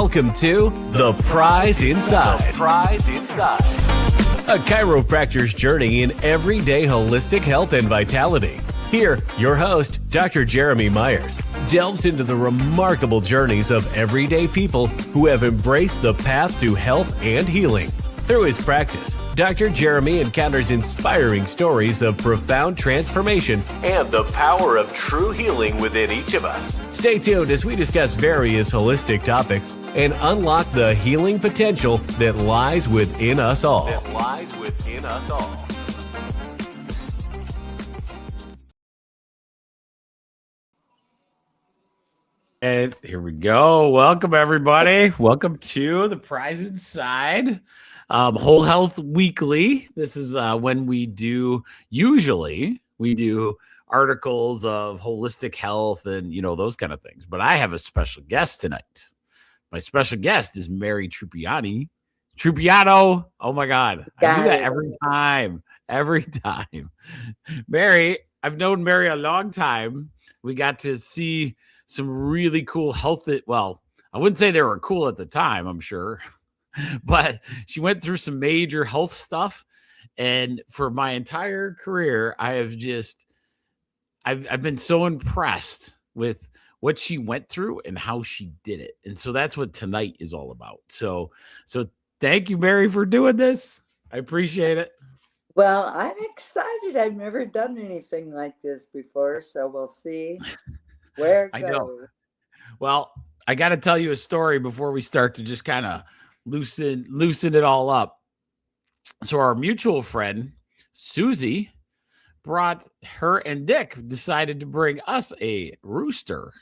Welcome to The Prize Inside. The Prize Inside. A chiropractor's journey in everyday holistic health and vitality. Here, your host, Dr. Jeremy Myers, delves into the remarkable journeys of everyday people who have embraced the path to health and healing. Through his practice, Dr. Jeremy encounters inspiring stories of profound transformation and the power of true healing within each of us. Stay tuned as we discuss various holistic topics and unlock the healing potential that lies within us all. And here we go. Welcome, everybody. Welcome to The Prize Inside. Whole Health Weekly. This is when we do articles of holistic health and, those kind of things. But I have a special guest tonight. My special guest is Mary Trupiano. Oh my God. I do that every time. Mary, I've known Mary a long time. We got to see some really cool health. Well, I wouldn't say they were cool at the time, I'm sure. But she went through some major health stuff. And for my entire career, I've been so impressed with what she went through and how she did it. And so that's what tonight is all about. So thank you, Mary, for doing this. I appreciate it. Well, I'm excited. I've never done anything like this before, so we'll see where it goes. I know. Well, I got to tell you a story before we start to just kind of loosen it all up. So our mutual friend, Susie, brought her and Dick decided to bring us a rooster.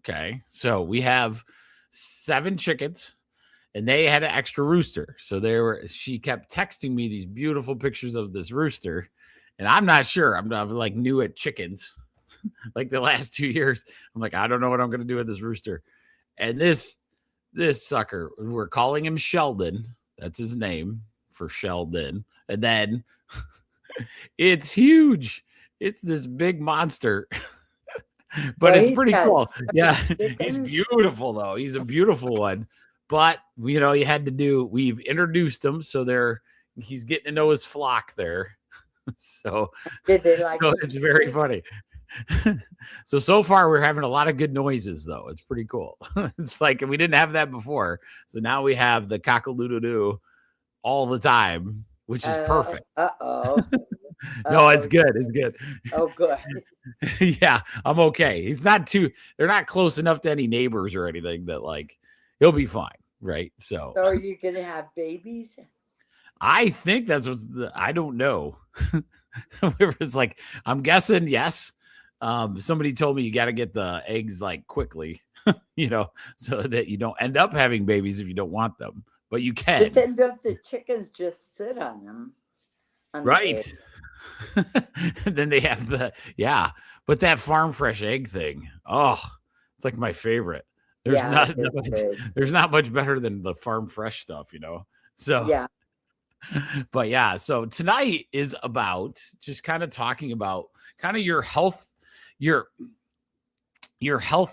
Okay. So we have 7 chickens and they had an extra rooster. So she kept texting me these beautiful pictures of this rooster. And I'm not sure. I'm like new at chickens like the last 2 years. I'm like, I don't know what I'm going to do with this rooster. And this sucker, we're calling him Sheldon. That's his name for Sheldon. And then it's huge. It's this big monster. But it's pretty cool. Yeah. He's beautiful though. He's a beautiful one. But we've introduced him. So he's getting to know his flock there. So it's very funny. So far we're having a lot of good noises though. It's pretty cool. It's like we didn't have that before. So now we have the cock-a-doodle-doo all the time, which is perfect. No, it's good. It's good. Oh, good. Yeah, I'm okay. They're not close enough to any neighbors or anything that like he'll be fine. Right. So are you going to have babies? I think that's I don't know. It was like, I'm guessing yes. Somebody told me you got to get the eggs like quickly, so that you don't end up having babies if you don't want them, but you can. But then don't the chickens just sit on them? Right. And then they have but that farm fresh egg thing. Oh, it's like my favorite. There's not much better than the farm fresh stuff, So yeah. But yeah, so tonight is about just kind of talking about kind of your health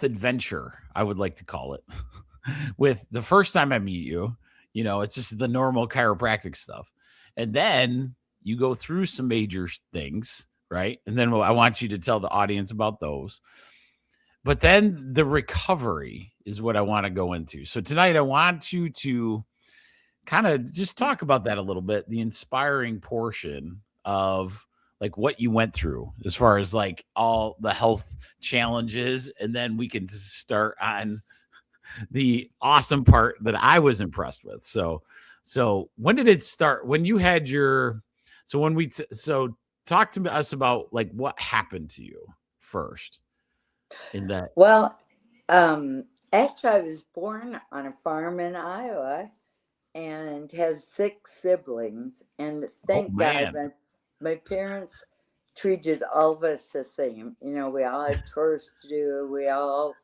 adventure, I would like to call it. With the first time I meet you, it's just the normal chiropractic stuff. And then you go through some major things, right? And then I want you to tell the audience about those. But then the recovery is what I want to go into. So tonight I want you to kind of just talk about that a little bit, the inspiring portion of like what you went through as far as like all the health challenges. And then we can start on the awesome part that I was impressed with. So when did it start? When you had talk to us about like what happened to you first in that. Well, actually I was born on a farm in Iowa and has 6 siblings. And thank God my parents treated all of us the same. We all had chores to do. We all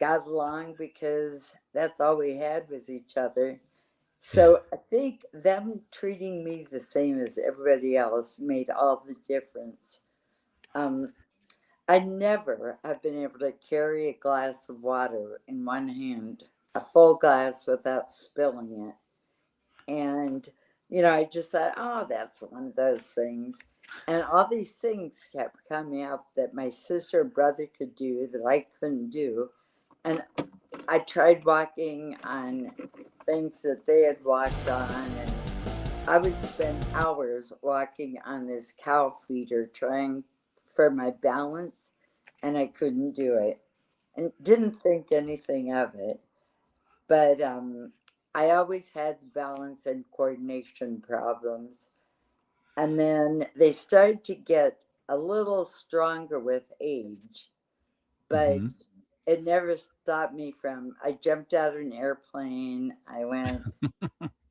got along because that's all we had was each other. So I think them treating me the same as everybody else made all the difference. I never have been able to carry a glass of water in one hand a full glass without spilling it. And, I just thought, oh, that's one of those things. And all these things kept coming up that my sister and brother could do that I couldn't do. And I tried walking on things that they had walked on, and I would spend hours walking on this cow feeder trying for my balance, and I couldn't do it and didn't think anything of it. But I always had balance and coordination problems. And then they started to get a little stronger with age, but it never stopped me from, I jumped out of an airplane. I went,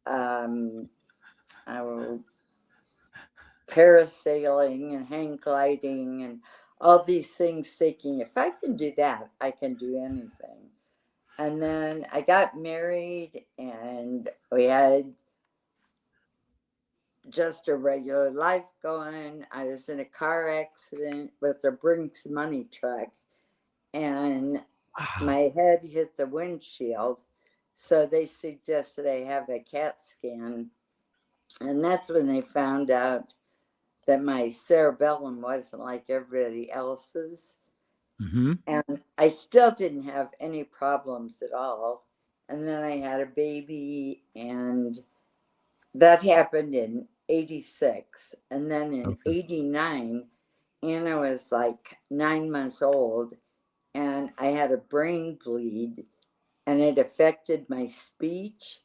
I was parasailing and hang gliding and all these things, thinking if I can do that, I can do anything. And then I got married and we had just a regular life going. I was in a car accident with a Brinks money truck, and my head hit the windshield. So they suggested I have a CAT scan. And that's when they found out that my cerebellum wasn't like everybody else's. And I still didn't have any problems at all. And then I had a baby, and that happened in 86. And then in 89, Anna was like 9 months old, and I had a brain bleed, and it affected my speech.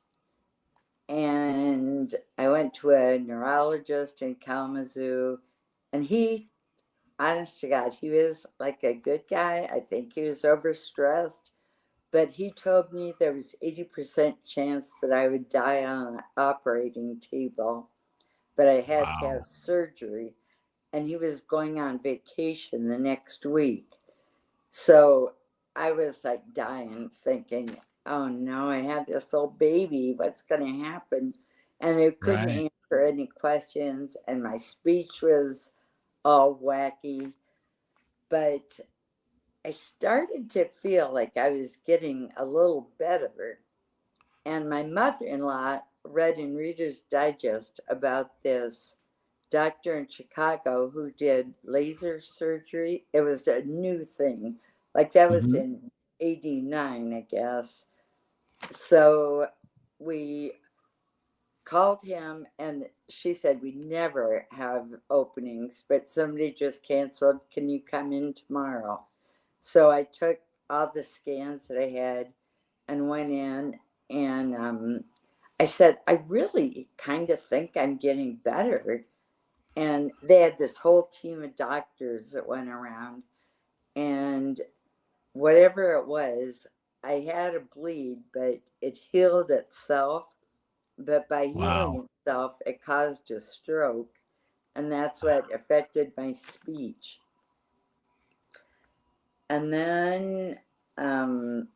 And I went to a neurologist in Kalamazoo, and he, honest to God, he was like a good guy. I think he was overstressed, but he told me there was 80% chance that I would die on an operating table, but I had to have surgery, and he was going on vacation the next week. So I was like dying, thinking, oh no, I have this little baby. What's going to happen? And they couldn't answer any questions, and my speech was all wacky. But I started to feel like I was getting a little better. And my mother-in-law read in Reader's Digest about this doctor in Chicago who did laser surgery. It was a new thing. Like that was in 89, I guess. So we called him, and she said, we never have openings, but somebody just canceled. Can you come in tomorrow? So I took all the scans that I had and went in, and I said, I really kind of think I'm getting better. And they had this whole team of doctors that went around, and whatever it was, I had a bleed, but it healed itself. But by healing itself, it caused a stroke, and that's what affected my speech. And then, my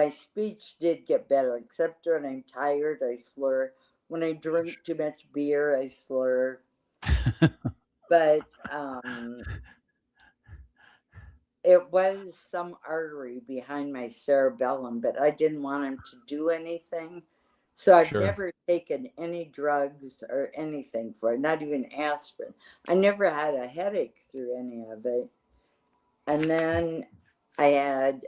speech did get better, except when I'm tired, I slur. When I drink too much beer, I slur. But it was some artery behind my cerebellum, but I didn't want him to do anything. So I've never taken any drugs or anything for it, not even aspirin. I never had a headache through any of it. And then I had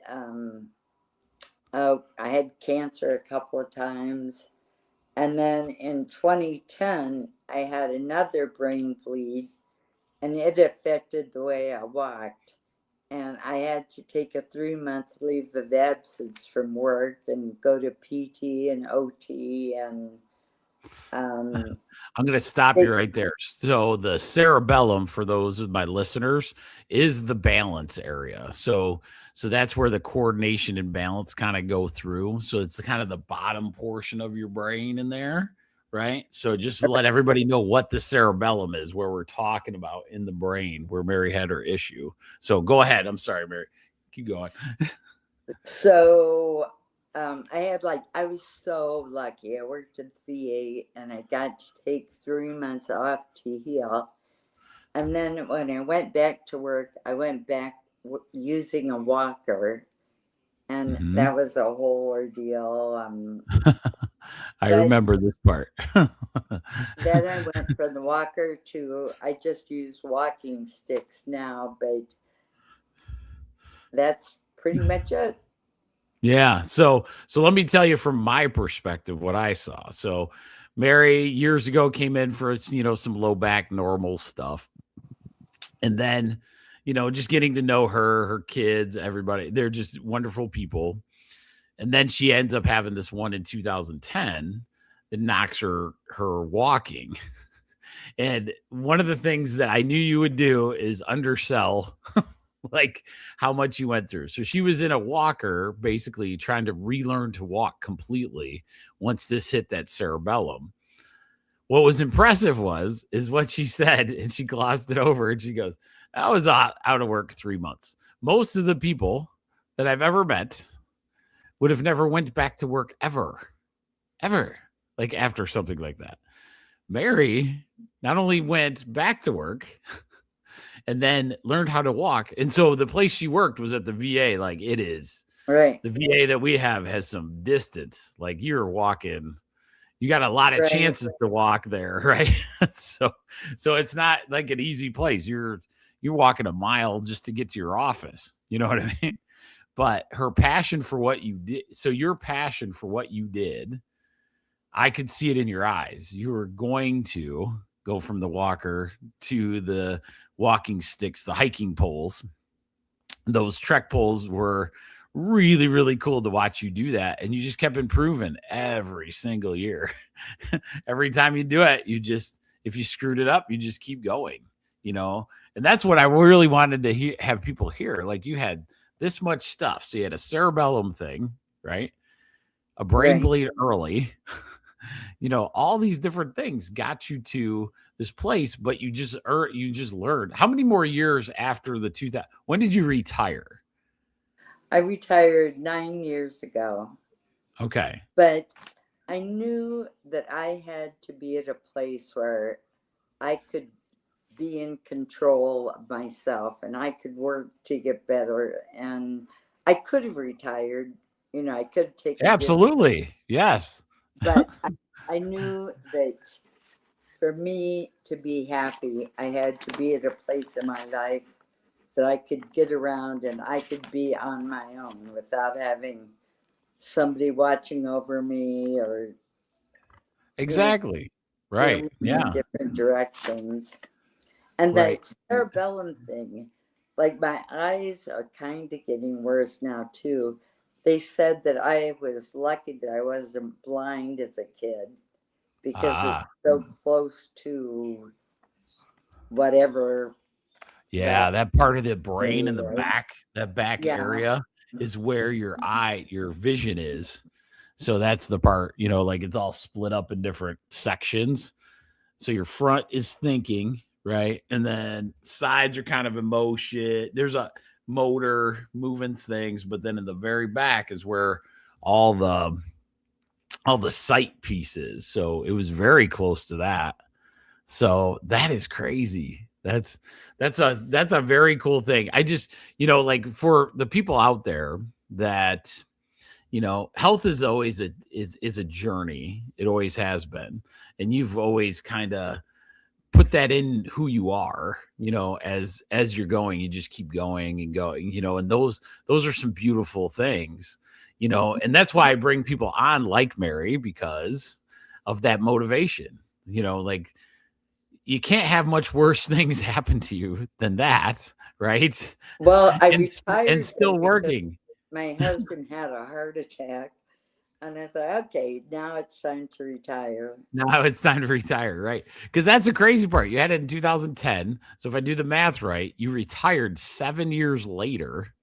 cancer a couple of times. And then in 2010, I had another brain bleed, and it affected the way I walked. And I had to take a 3-month leave of absence from work and go to PT and OT. And I'm going to stop you right there. So the cerebellum, for those of my listeners, is the balance area. So that's where the coordination and balance kind of go through. So it's kind of the bottom portion of your brain in there, right? So just to let everybody know what the cerebellum is, where we're talking about in the brain, where Mary had her issue. So go ahead. I'm sorry, Mary. Keep going. So I was so lucky. I worked at the VA, and I got to take 3 months off to heal. And then when I went back to work, I went back using a walker. And Mhm. that was a whole ordeal. I But remember this part. then I went from the walker to, I just use walking sticks now, but that's pretty much it. Yeah. So let me tell you from my perspective what I saw. So Mary years ago came in for some low back normal stuff. And then, just getting to know her kids, everybody, they're just wonderful people. And then she ends up having this one in 2010 that knocks her walking. And one of the things that I knew you would do is undersell like how much you went through. So she was in a walker, basically trying to relearn to walk completely once this hit that cerebellum. What was impressive is what she said, and she glossed it over, and she goes, I was out of work 3 months. Most of the people that I've ever met would have never went back to work ever, like after something like that. Mary not only went back to work and then learned how to walk. And so the place she worked was at the VA. Like it is Right. the VA that we have has some distance. Like you're walking, you got a lot of chances to walk there, right? so it's not like an easy place. You're walking a mile just to get to your office. You know what I mean? But her passion for what you did. So your passion for what you did, I could see it in your eyes. You were going to go from the walker to the walking sticks, the hiking poles. Those trek poles were really, really cool to watch you do that. And you just kept improving every single year. Every time you do it, if you screwed it up, you just keep going, And that's what I really wanted to have people hear. Like you had this much stuff. So you had a cerebellum thing, right? A brain bleed early. All these different things got you to this place, but you just learned. How many more years after the 2000? When did you retire? I retired 9 years ago. Okay. But I knew that I had to be at a place where I could be in control of myself and I could work to get better. And I could have retired, I could have taken. Absolutely. Yes. But I knew that for me to be happy, I had to be at a place in my life that I could get around and I could be on my own without having somebody watching over me or exactly right in different directions. And that cerebellum thing, like my eyes are kind of getting worse now too. They said that I was lucky that I wasn't blind as a kid because it's so close to whatever. Yeah, that part of the brain in the back, that back area is where your vision is. So that's the part, like it's all split up in different sections. So your front is thinking, right? And then sides are kind of emotion. There's a motor moving things, but then in the very back is where all the sight pieces. So it was very close to that. So that is crazy. That's a very cool thing. I just, like for the people out there that, health is always is a journey. It always has been. And you've always kind of put that in who you are, as you're going, you just keep going and going, and those are some beautiful things, and that's why I bring people on like Mary, because of that motivation, like you can't have much worse things happen to you than that, right? Well, I retired and still working. My husband had a heart attack. And I thought, okay, now it's time to retire. Now it's time to retire, right? Because that's the crazy part. You had it in 2010. So if I do the math right, you retired 7 years later.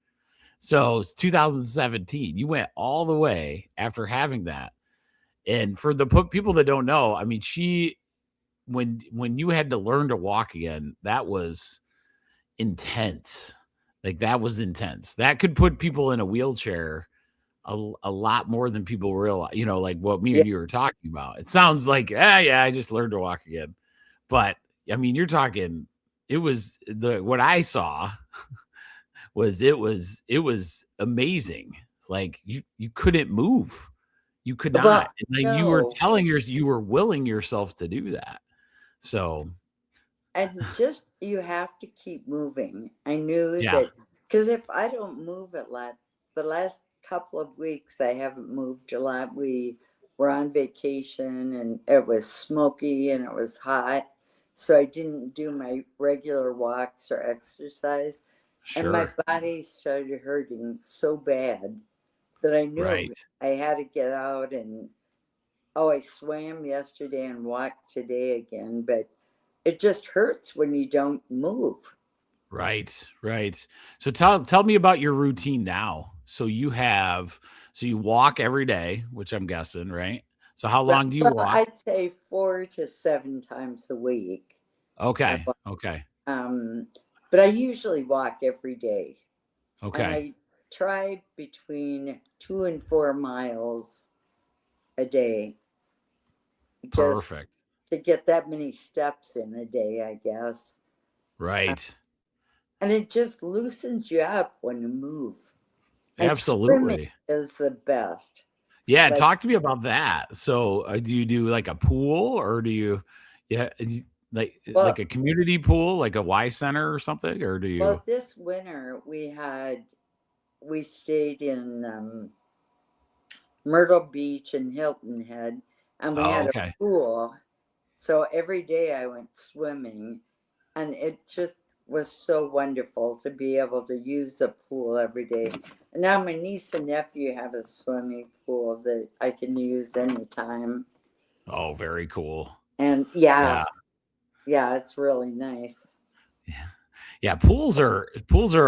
So it's 2017. You went all the way after having that. And for the people that don't know, I mean, when you had to learn to walk again, that was intense. Like that was intense. That could put people in a wheelchair a lot more than people realize, like what me and you were talking about. It sounds like, I just learned to walk again. But I mean, you're talking, it was what I saw was it was amazing. Like you couldn't move. You could Well, not. And like you were no. telling you were willing yourself to do that. So And just you have to keep moving. I knew yeah, that because if I don't move a lot, the last couple of weeks I haven't moved a lot. We were on vacation and it was smoky and it was hot. So I didn't do my regular walks or exercise. And my sure. body started hurting so bad that I knew Right. I had to get out and I swam yesterday and walked today again, but it just hurts when you don't move. Right. Right. So tell me about your routine now. So you walk every day, which I'm guessing, right? So how Well, long do you well, walk? I'd say 4 to 7 times a week. I Okay. walk. Okay. Um, but I usually walk every day, and Okay. I try between 2 and 4 miles a day, just Perfect. to get that many steps in a day, I guess. Uh, Right. and it just loosens you up when you move. And swimming Absolutely. is the best. Yeah, Like, talk to me about that. So, do you do like a pool or do you yeah, like well, a community pool, like a Y center or something, or do you this winter we stayed in Myrtle Beach and Hilton Head, and we Oh, had a okay. pool. So every day I went swimming, and it just was so wonderful to be able to use the pool every day. And now my niece and nephew have a swimming pool that I can use anytime. Oh, very cool. And yeah, Yeah. yeah, it's really nice. Yeah. Yeah, pools are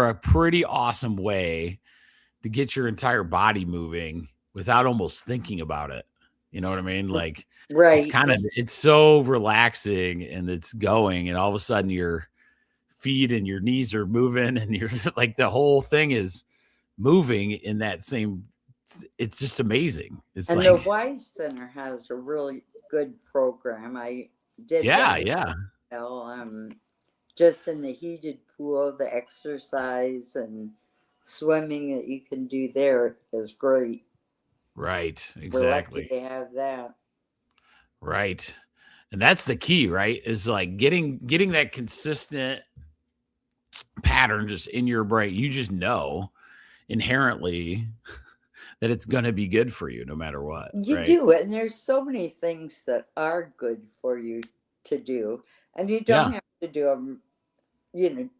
a pretty awesome way to get your entire body moving without almost thinking about it. You know what I mean? Like Right. it's so relaxing and it's going and all of a sudden your feet and your knees are moving and you're like the whole thing is moving in that same it's just amazing. It's And the like Wise Center has a really good program. I did yeah, that yeah. well, just in the heated pool, the exercise and swimming that you can do there is great. Right. We're lucky Exactly. to have that. Right. And that's the key, right? Is like getting that consistent pattern just in your brain. You just know inherently that it's going to be good for you no matter what, You right? do, and there's so many things that are good for you to do, and you Yeah, don't have to do them.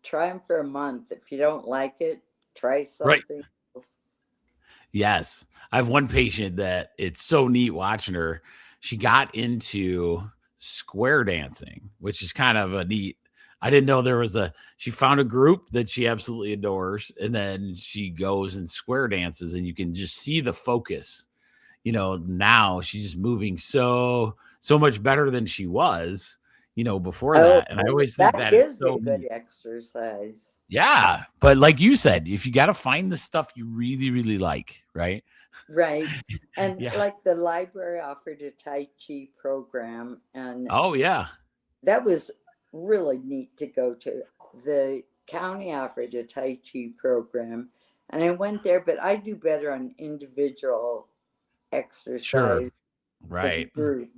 Try them for a month. If you don't like it, try right. something else. Yes. I have one patient that it's so neat watching her. She got into square dancing, which is kind of a neat. I didn't know there was she found a group that she absolutely adores, and then she goes and square dances, and you can just see the focus. Now she's just moving so much better than she was, before Oh, that. And I always think that that is is a so good neat. exercise. Yeah. But like you said, if you got to find the stuff you really, really like, right? Right. And Yeah. like the library offered a Tai Chi program, and Oh, yeah. that was really neat to go to. The county offered a Tai Chi program, and I went there, but I do better on individual Sure. exercise than Right. group.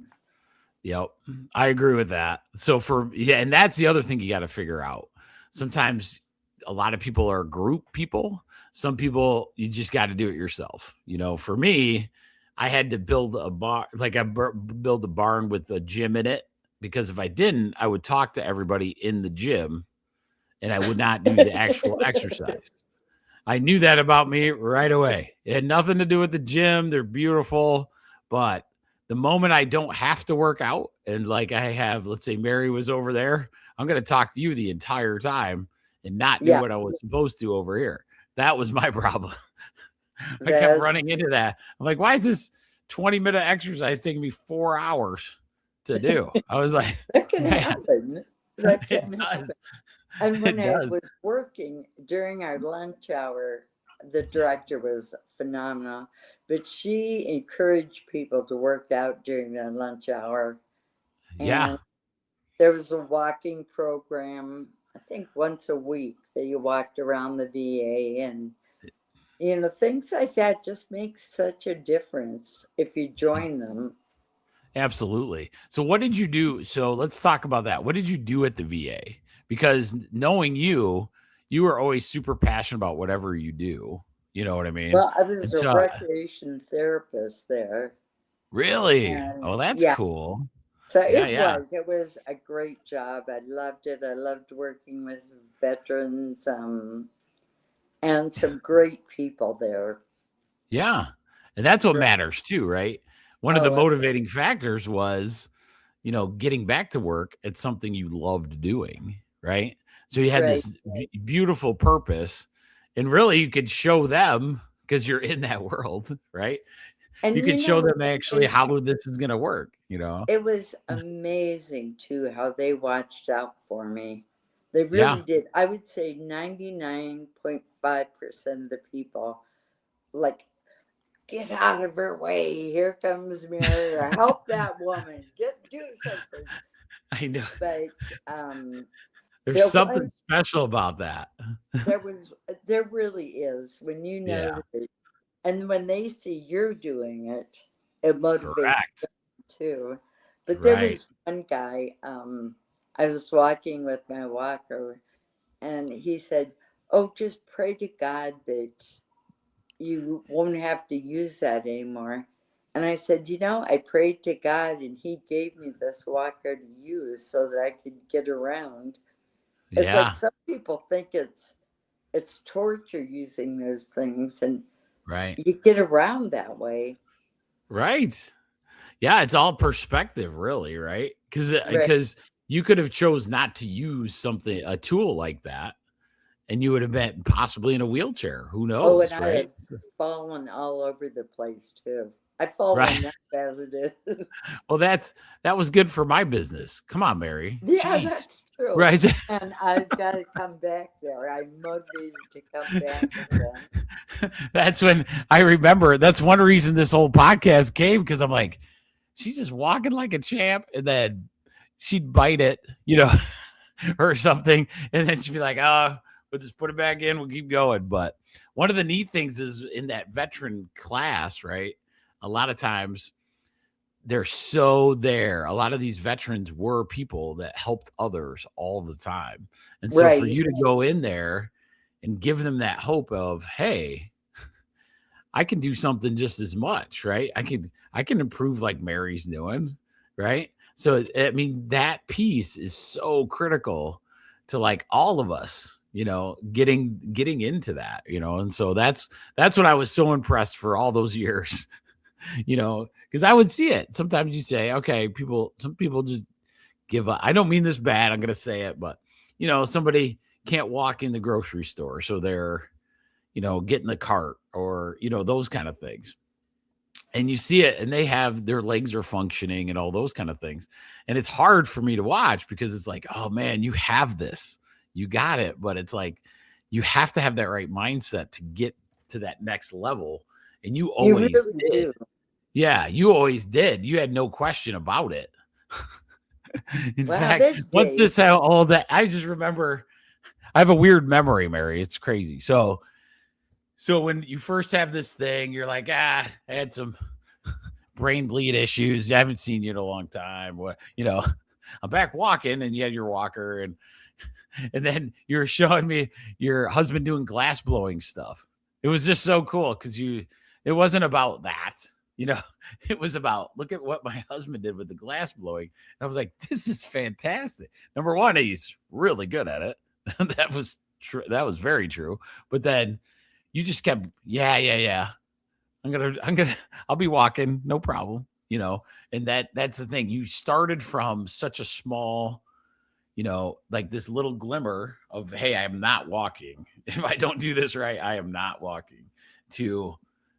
Yep. I agree with that. So yeah, and that's the other thing you got to figure out. Sometimes a lot of people are group people. Some people you just got to do it yourself. For me, I had to build a bar, like build a barn with a gym in it because if I didn't, I would talk to everybody in the gym and I would not do the actual exercise. I knew that about me right away. It had nothing to do with the gym. They're beautiful. But the moment I don't have to work out and like I have, let's say Mary was over there, I'm going to talk to you the entire time and not do Yeah, what I was supposed to over here. That was my problem. I kept that's running into that. I'm like, why is this 20-minute exercise taking me 4 hours to do? I was like, that can man, happen. That it can happen. does. And when It I does. was working during our lunch hour, the director was phenomenal, but she encouraged people to work out during their lunch hour. Yeah. And there was a walking program, I think once a week, that you walked around the VA, and Things like that just make such a difference if you join them. Absolutely. So what did you do? So let's talk about that. What did you do at the VA? Because knowing you were always super passionate about whatever you do. You know what I mean? Well, I was And a so recreation therapist there. really, And oh, that's yeah, cool. so Yeah, it was a great job. I loved it. I loved working with veterans, and some great people there. yeah. And that's what Right. matters too, right? One of the Oh, motivating factors was, getting back to work at something you loved doing, right? So you had right. this beautiful purpose, and really you could show them because you're in that world, right? You And could show them it actually was how this is going to work, it was amazing too how they watched out for me. They Yeah. really did. I would say 99.5% of the people, like, get out of her way. Here comes Mary, or help that woman. Do something. I know. But There's there something was special about that. there really is when you know Yeah. that, and when they see you're doing it, it motivates Correct. them too. But there Right. was one guy, I was walking with my walker, and he said, "Oh, just pray to God that you won't have to use that anymore." And I said, I prayed to God and he gave me this walker to use so that I could get around. It's like Yeah. some people think it's torture using those things, and Right. you get around that way. Right. Yeah, it's all perspective really, right? Cuz Right. you could have chose not to use a tool like that, and you would have been possibly in a wheelchair. Who Oh, and knows, I right? have fallen all over the place too. I fall Right. enough as it is. Well, that was good for my business. Come on, Mary. Yeah, Jeez. that's true. Right. And I've got to come back there. I'm motivated to come back again. That's when I remember that's one reason this whole podcast came, because I'm like, she's just walking like a champ, and then she'd bite it, or something, and then she'd be like, "Oh, we'll just put it back in, we'll keep going." But one of the neat things is in that veteran class, right? A lot of times they're so there. A lot of these veterans were people that helped others all the time. And so for Right. you to go in there and give them that hope of, hey, I can do something just as much, right? I can improve like Mary's doing, right? So I mean that piece is so critical to like all of us, getting into that, and so that's what I was so impressed for all those years. Because I would see it. Sometimes you say, okay, some people just give up. I don't mean this bad. I'm going to say it, but somebody can't walk in the grocery store. So they're, get in the cart or, those kind of things. And you see it and they have their legs are functioning and all those kind of things. And it's hard for me to watch because it's like, oh man, you have this, you got it. But it's like, you have to have that right mindset to get to that next level. And you You always really did. do. Yeah, you always did. You had no question about it. In Well, fact, there's once days. this how all that I just remember I have a weird memory, Mary. It's crazy. So when you first have this thing, you're like, I had some brain bleed issues. I haven't seen you in a long time. What, I'm back walking, and you had your walker, and then you were showing me your husband doing glass blowing stuff. It was just so cool because it wasn't about that. It was about, look at what my husband did with the glass blowing. And I was like, this is fantastic. Number one, he's really good at it. That was true. That was very true. But then you just kept, yeah. I'll be walking, no problem. And that's the thing. You started from such a small, like this little glimmer of, hey, I am not walking. If I don't do this right, I am not walking, to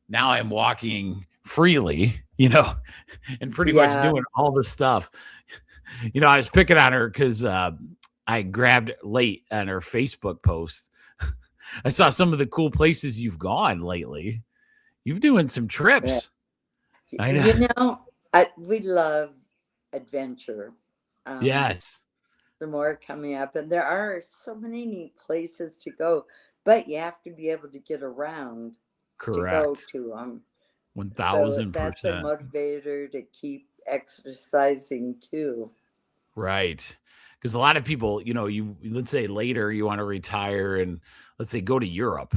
now I'm walking freely, and pretty much Yeah. doing all the stuff. I was picking on her because I grabbed late on her Facebook post. I saw some of the cool places you've gone lately. You've doing some Yeah. trips. I know. We love adventure. Yes. The more coming up, and there are so many neat places to go, but you have to be able to get around. go Correct. to them. So that's a 1000%. motivator to keep exercising too. Right. Because a lot of people, let's say later you want to retire and let's say go to Europe.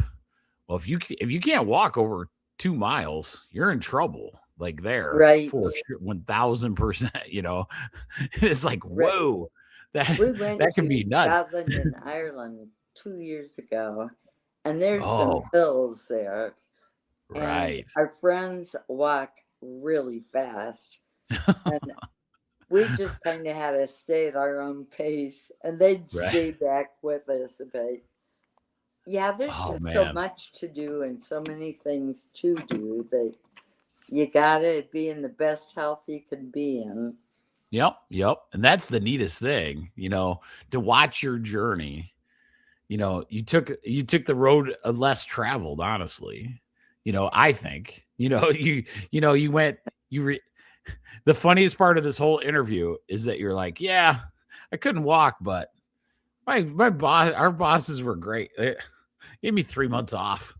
Well, if you can't walk over 2 miles, you're in trouble. Like there Right. for sure, 1000%. It's like Right. whoa, that We went that can to be nuts. Scotland and Ireland 2 years ago, and there's some Oh, hills there, and right. our friends walk really fast, and we just kind of had to stay at our own pace, and they'd Right. stay back with us a bit. Yeah, there's Oh just so man. much to do and so many things to do that you gotta be in the best health you can be in. Yep. And that's the neatest thing, to watch your journey. You took the road less traveled, honestly. I think, you went, the funniest part of this whole interview is that you're like, yeah, I couldn't walk, but my boss, our bosses were great. They gave me 3 months off.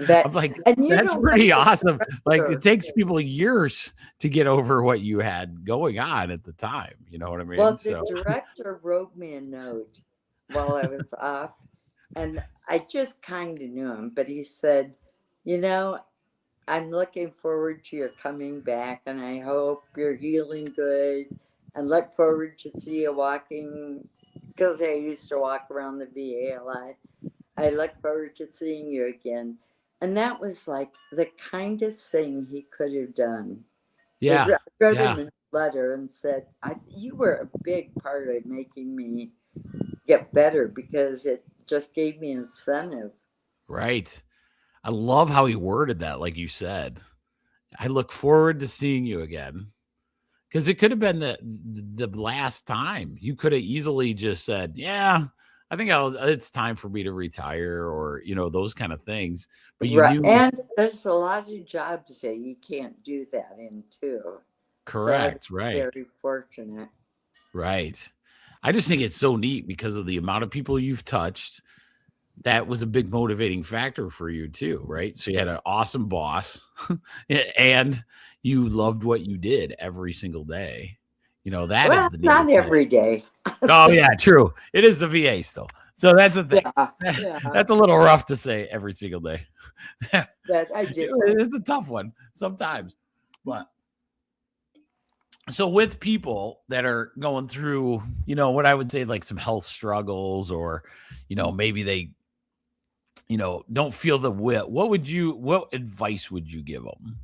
I'm like, that's pretty awesome. Like it takes people years to get over what you had going on at the time. You know what I mean? Well, the director wrote me a note while I was off, and I just kind of knew him, but he said, I'm looking forward to your coming back, and I hope you're healing good, and look forward to see you walking, because I used to walk around the VA a lot. I look forward to seeing you again. And that was like the kindest thing he could have done. Yeah. I wrote him a letter and said, you were a big part of making me get better, because it just gave me incentive. Right. I love how he worded that, like you said. I look forward to seeing you again. Because it could have been the last time. You could have easily just said, yeah, I think it's time for me to retire, or, those kind of things. But you knew. And there's a lot of jobs that you can't do that in too. Correct. So right. Very fortunate. Right. I just think it's so neat because of the amount of people you've touched. That was a big motivating factor for you too, right? So you had an awesome boss and you loved what you did every single day. That is the not every day. Oh yeah, true. It is the VA still. So that's the thing. Yeah. That's a little rough to say every single day. That I did. It's a tough one sometimes. But so with people that are going through, what I would say like some health struggles, or, maybe they, don't feel the wit. What advice would you give them?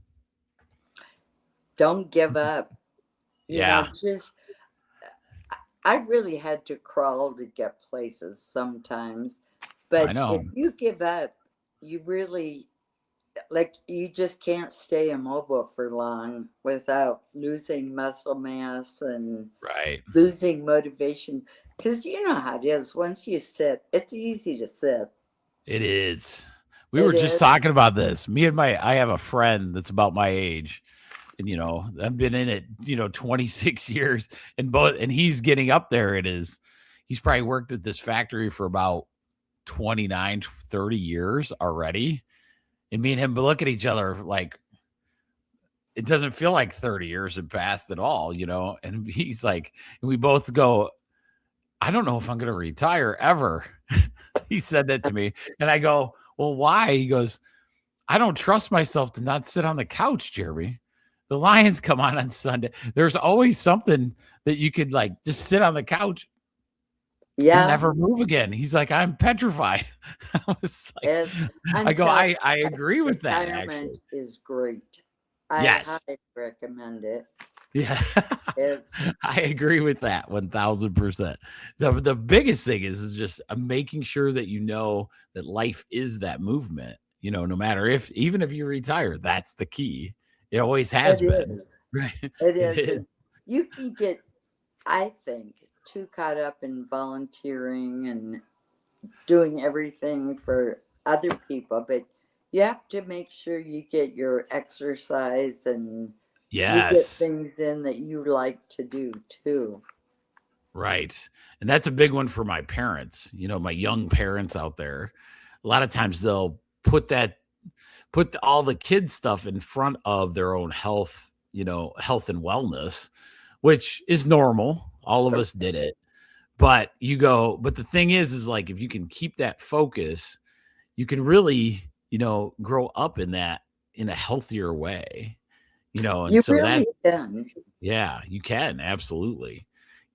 Don't give up. I really had to crawl to get places sometimes, but if you give up, you really, you just can't stay immobile for long without losing muscle mass and losing motivation. Because you know how it is. Once you sit, it's easy to sit. It is. We were just talking about this. I have a friend that's about my age. And, I've been in it, 26 years and he's getting up there. He's probably worked at this factory for about 29, 30 years already. And me and him look at each other like, it doesn't feel like 30 years have passed at all, and he's like, and we both go, I don't know if I'm going to retire ever. He said that to me. And I go, well, why? He goes, I don't trust myself to not sit on the couch, Jeremy. The Lions come on Sunday. There's always something that you could just sit on the couch and never move again. He's like, I'm petrified. I was like, I agree with that. Retirement is great. I highly recommend it. Yeah, I agree with that 1000%. The biggest thing is just making sure that that life is that movement. No matter even if you retire, that's the key. It always has been. Right? It is. You can get, I think, too caught up in volunteering and doing everything for other people, but you have to make sure you get your exercise and you get things in that you like to do too. Right. And that's a big one for my parents, my young parents out there. A lot of times they'll put that put all the kids stuff in front of their own health, health and wellness, which is normal. All of us did it. But but the thing is like, if you can keep that focus, you can really, grow up in a healthier way, and You so really can. yeah, you can. Absolutely.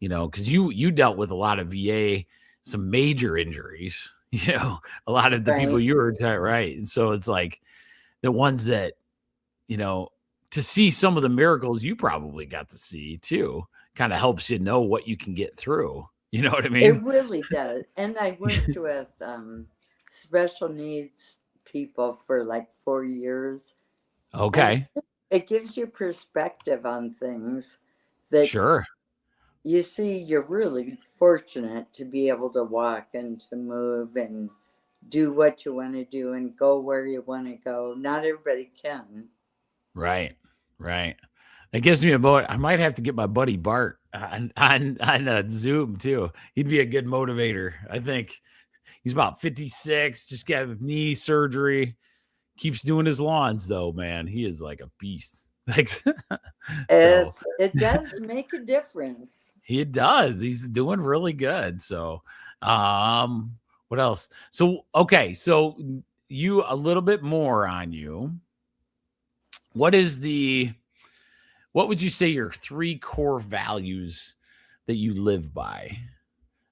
Cause you dealt with a lot of VA, some major injuries, a lot of the people Right. you were right. And so it's like the ones that, to see some of the miracles you probably got to see too, kind of helps you know what you can get through. You know what I It mean? really does. And I worked with special needs people for like 4 years. And Okay. it gives you perspective on things that Sure. you see. You're really fortunate to be able to walk and to move and do what you want to do and go where you want to go. Not everybody can. Right. Right. That gives me I might have to get my buddy Bart on Zoom too. He'd be a good motivator. I think he's about 56, just got knee surgery, keeps doing his lawns though, man. He is like a beast. Like so It does make a difference. he does. He's doing really good. So what else? So okay, so you a little bit more on you. What would you say your 3 core values that you live by?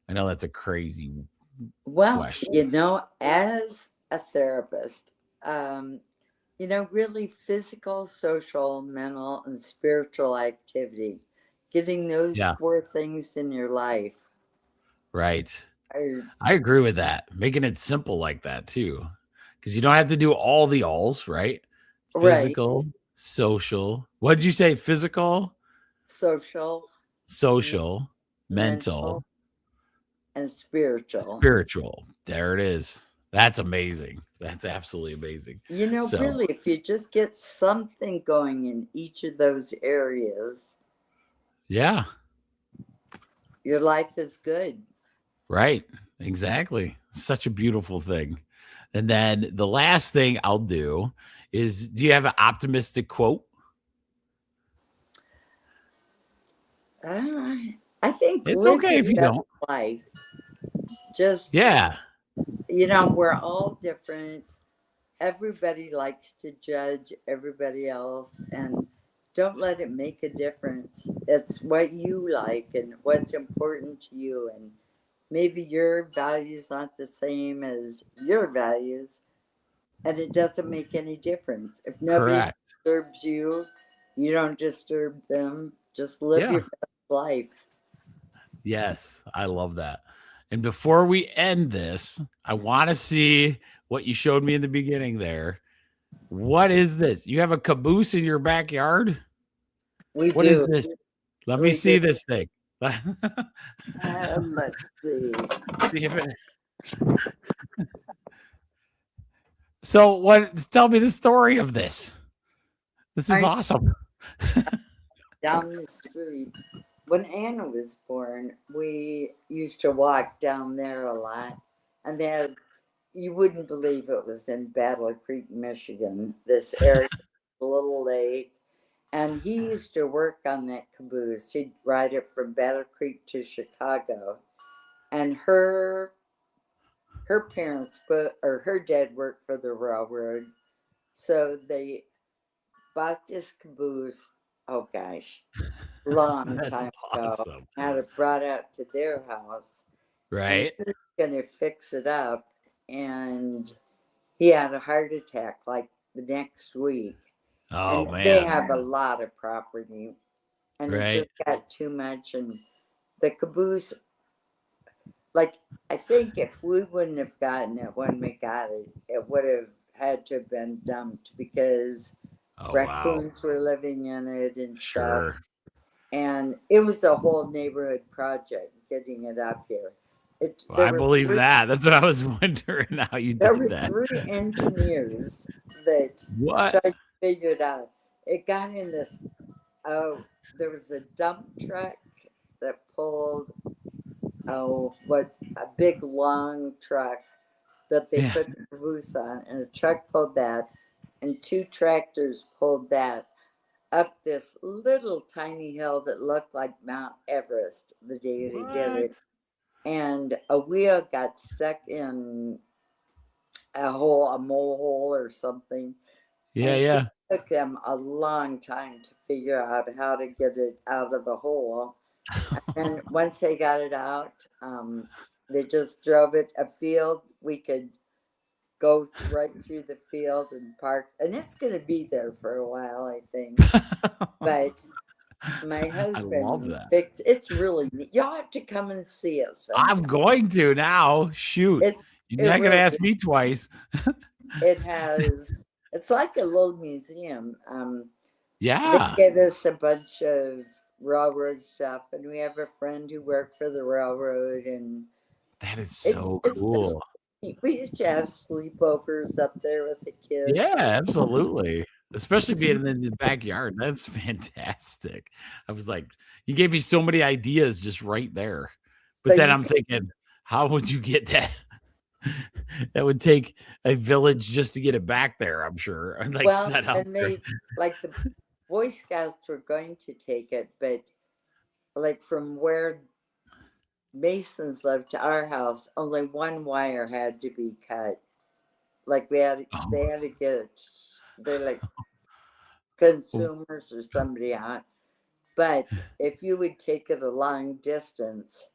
I know that's a crazy Well, question. as a therapist, really physical, social, mental, and spiritual activity, getting those Yeah, 4 things in your life right. are I agree with that. Making it simple like that too. Because you don't have to do all the alls, right? right. Physical, social. What did you say? Physical, Social, m- social, mental, mental, and spiritual. spiritual. There it is. That's amazing. That's absolutely amazing. So, Really, if you just get something going in each of those areas, yeah, your life is good. right. Exactly. Such a beautiful thing. And then the last thing I'll do is, do you have an optimistic quote? Uh, I think It's live okay your if you best don't. life. Just, Yeah. we're all different. Everybody likes to judge everybody else, and don't let it make a difference. It's what you like and what's important to you, and maybe your values aren't the same as your values, and it doesn't make any difference. If nobody Correct. disturbs you, you don't disturb them. Just live Yeah. your best life. Yes. I love that. And before we end this, I want to see what you showed me in the beginning there. What is this? You have a caboose in your backyard? We What is do. this? Let me We do. see this thing. Let's see. See if it- So tell me the story of this. This is Our awesome. down the street. When Anna was born, we used to walk down there a lot. And then you wouldn't believe it was in Battle Creek, Michigan, this area, a little lake. And he used to work on that caboose. He'd ride it from Battle Creek to Chicago. And her parents her dad worked for the railroad. So they bought this caboose, oh gosh, long That's time ago, awesome. had it brought out to their house, and Right? he was going to fix it up, and he had a heart attack like the next week. Oh And they man. have a lot of property, and it just Right? got too much. And the caboose, like, I think if we wouldn't have gotten it when we got it, it would have had to have been dumped because Oh wow. raccoons were living in it and stuff. Sure. And it was a whole neighborhood project getting it up here. Well, I believe that. That's what I was wondering how you There did were that. 3 engineers that What? tried to figure it out. It got in this. Oh, there was a dump truck that pulled. Oh, what a big long truck that they put the caboose on, and a truck pulled that, and 2 tractors pulled that up this little tiny hill that looked like Mount Everest the day they did it. And a wheel got stuck in a mole hole or something. It took them a long time to figure out how to get it out of the hole. And once they got it out, they just drove it a field. We could go right through the field and park, and it's going to be there for a while, I think. But my husband fixed it's really neat. Y'all have to come and see it sometime. I'm going to now. Shoot. You're not going to ask me twice. It's like a little museum. Yeah. They give us a bunch of railroad stuff, and we have a friend who worked for the railroad, and that is so cool. We used to have sleepovers up there with the kids. Yeah, absolutely. Especially being in the backyard. That's fantastic. I was like, you gave me so many ideas just right there. But then I'm thinking, how would you get that? That would take a village just to get it back there, I'm sure. Set up. And the Boy Scouts were going to take it, but from where Masons lived to our house, only one wire had to be cut. They had to get it. They're consumers or somebody out. But if you would take it a long distance,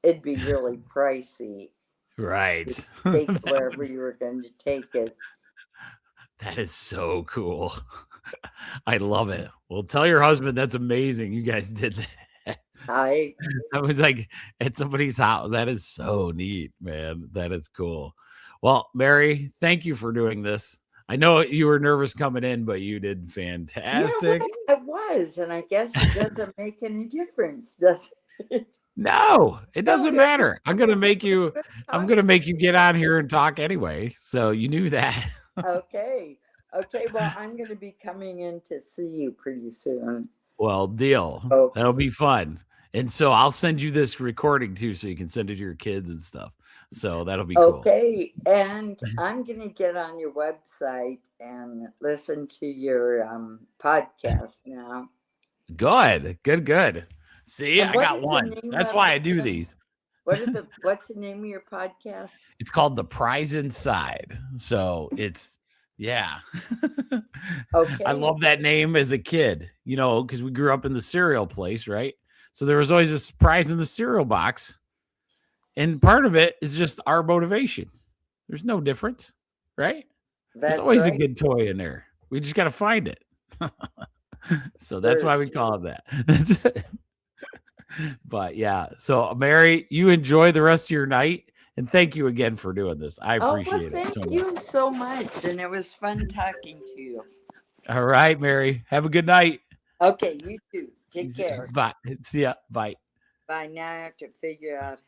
it'd be really pricey. Right. To take wherever you were going to take it. That is so cool. I love it. Well, tell your husband that's amazing. You guys did that. I was at somebody's house. That is so neat, man. That is cool. Well, Mary, thank you for doing this. I know you were nervous coming in, but you did fantastic. I was, and I guess it doesn't make any difference, does it? No, it doesn't matter. I'm gonna make you get on here and talk anyway. So you knew that. Okay. Well, I'm gonna be coming in to see you pretty soon. Well, deal. Okay. That'll be fun. And so I'll send you this recording too, so you can send it to your kids and stuff. So that'll be cool. Okay. And I'm gonna get on your website and listen to your podcast now. Good. See, I got one. That's why I do these. What's the name of your podcast? It's called The Prize Inside. So it's Okay. I love that name as a kid, because we grew up in the cereal place, right? So there was always a surprise in the cereal box. And part of it is just our motivation. There's no difference, right? There's always a good toy in there. We just got to find it. So that's why we call it that. That's it. But yeah, so Mary, you enjoy the rest of your night, and thank you again for doing this. I appreciate it. Thank you so much, and it was fun talking to you. All right, Mary, have a good night. Okay, you too. Take care. Bye. See ya. Bye. Bye. Now I have to figure out